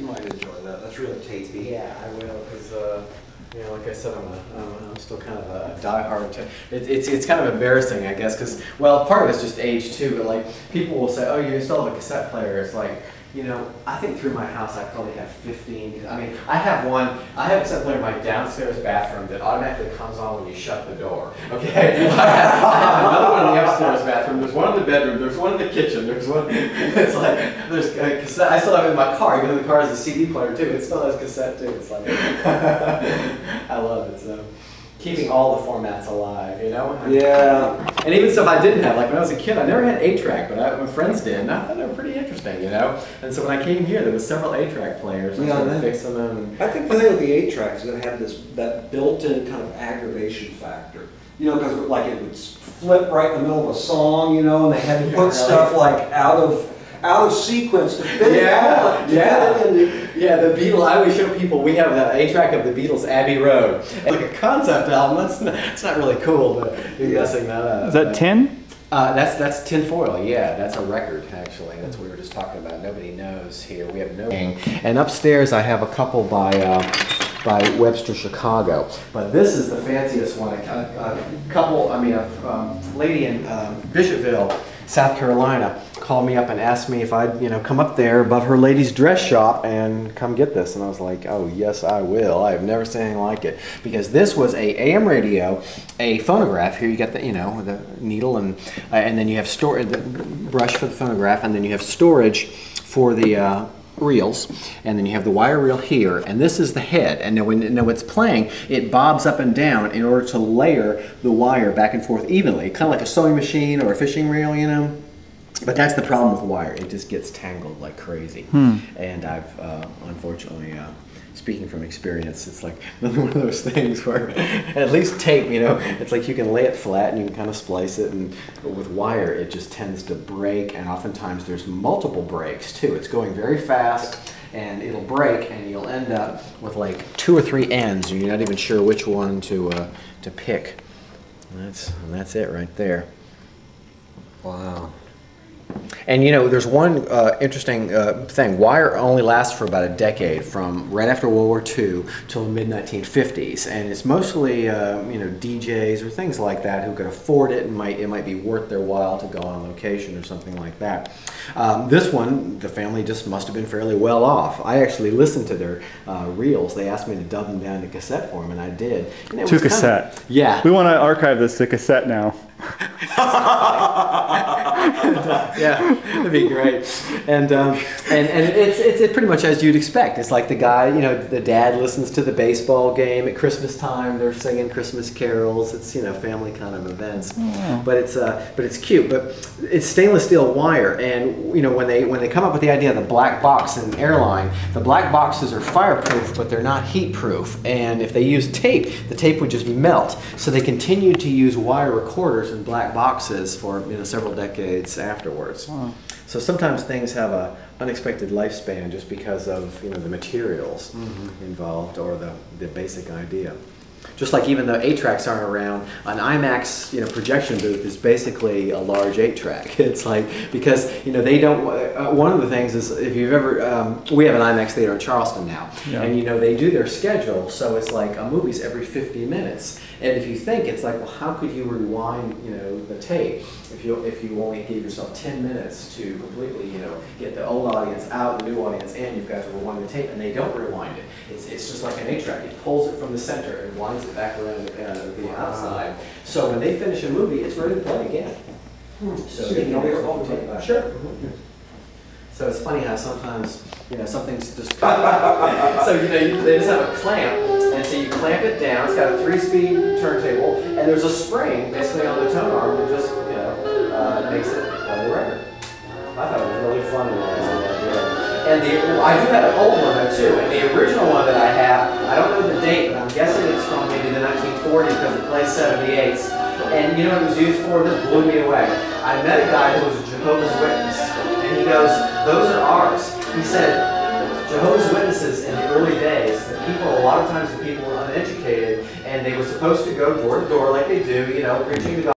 might enjoy that. That's really tasty. Yeah, I will, because you know, like I said, I'm still kind of a diehard. It's kind of embarrassing, I guess, because, well, part of it's just age too. But like, people will say, "Oh, you still have a cassette player." It's like, you know, I think through my house I probably have 15. I mean, I have a cassette player in my downstairs bathroom that automatically comes on when you shut the door. Okay, I have another one in the upstairs bathroom. There's one in the bedroom. There's one in the kitchen. There's one. It's like there's a cassette. I still have it in my car. Even though the car has a CD player too, it still has cassette too. It's like I love it. So keeping all the formats alive, you know? Yeah. And even stuff I didn't have, like when I was a kid, I never had 8-track, but my friends did, and I thought they were pretty interesting, you know? And so when I came here, there was several 8-track players, and I started fixing them. And I think the thing with the 8-track is going to have that built-in kind of aggravation factor. You know, because like it would flip right in the middle of a song, you know, and they had to put stuff like out of sequence to fit it on. Yeah, the Beatles, I always show people, we have the 8-track of the Beatles, Abbey Road. It's like a concept album, it's not really cool, but you're messing that up. Is that tin? That's tin foil, yeah, that's a record actually. That's what we were just talking about. Nobody knows here. We have no. And upstairs I have a couple by Webster, Chicago. But this is the fanciest one. A lady in Bishopville, South Carolina, called me up and asked me if I'd, you know, come up there above her ladies' dress shop and come get this. And I was like, oh yes, I will. I have never seen anything like it, because this was a AM radio, a phonograph. Here you got the, you know, the needle, and then you have the brush for the phonograph, and then you have storage for the reels, and then you have the wire reel here, and this is the head. And now when it's playing, it bobs up and down in order to layer the wire back and forth evenly, kind of like a sewing machine or a fishing reel, you know. But that's the problem with wire. It just gets tangled like crazy. And I've, unfortunately, speaking from experience, it's like one of those things where, at least tape, you know, it's like you can lay it flat and you can kind of splice it, but with wire it just tends to break, and oftentimes there's multiple breaks too. It's going very fast and it'll break, and you'll end up with like 2 or 3 ends and you're not even sure which one to pick. And that's it right there. Wow. And you know, there's one interesting thing. Wire only lasts for about a decade, from right after World War II till the mid-1950s, and it's mostly you know, DJs or things like that who could afford it, and it might be worth their while to go on location or something like that. This one, the family just must have been fairly well off. I actually listened to their reels. They asked me to dub them down to cassette form, and I did. And it to cassette. Yeah. We want to archive this to cassette now. Yeah, that'd be great. And it's pretty much as you'd expect. It's like the guy, you know, the dad listens to the baseball game at Christmas time. They're singing Christmas carols. It's, you know, family kind of events. Oh. But it's cute. But it's stainless steel wire, and you know, when they come up with the idea of the black box in airline, the black boxes are fireproof, but they're not heat proof. And if they use tape, the tape would just melt. So they continued to use wire recorders in black boxes for, you know, several decades afterwards. Wow. So sometimes things have a unexpected lifespan just because of, you know, the materials involved, or the basic idea. Just like even though 8-tracks aren't around, an IMAX, you know, projection booth is basically a large 8-track. It's like, because, you know, they don't, one of the things is, if you've ever, we have an IMAX theater in Charleston now, and you know, they do their schedule, so it's like a movie's every 50 minutes. And if you think, it's like, well, how could you rewind, you know, the tape if you only give yourself 10 minutes to completely, you know, get the old audience out, the new audience in, you've got to rewind the tape, and they don't rewind it. It's just like an 8-track. It pulls it from the center and winds it back around the outside. So when they finish a movie, it's ready to play again. So they can always hold the tape back. Sure. So it's funny how sometimes, you know, something's just so, you know, they just have a clamp, and so you clamp it down. It's got a 3-speed turntable, and there's a spring basically on the tone arm that just, you know, makes it play the record. I thought it was really fun when I was in that deal. And I do have an old one though too, and the original one that I have, I don't know the date, but I'm guessing it's from maybe the 1940s because it plays 78s. And you know what it was used for? This blew me away. I met a guy who was a Jehovah's Witness, and he goes, "Those are ours." He said, Jehovah's Witnesses in the early days, the people, a lot of times the people were uneducated, and they were supposed to go door to door like they do, you know, preaching the gospel.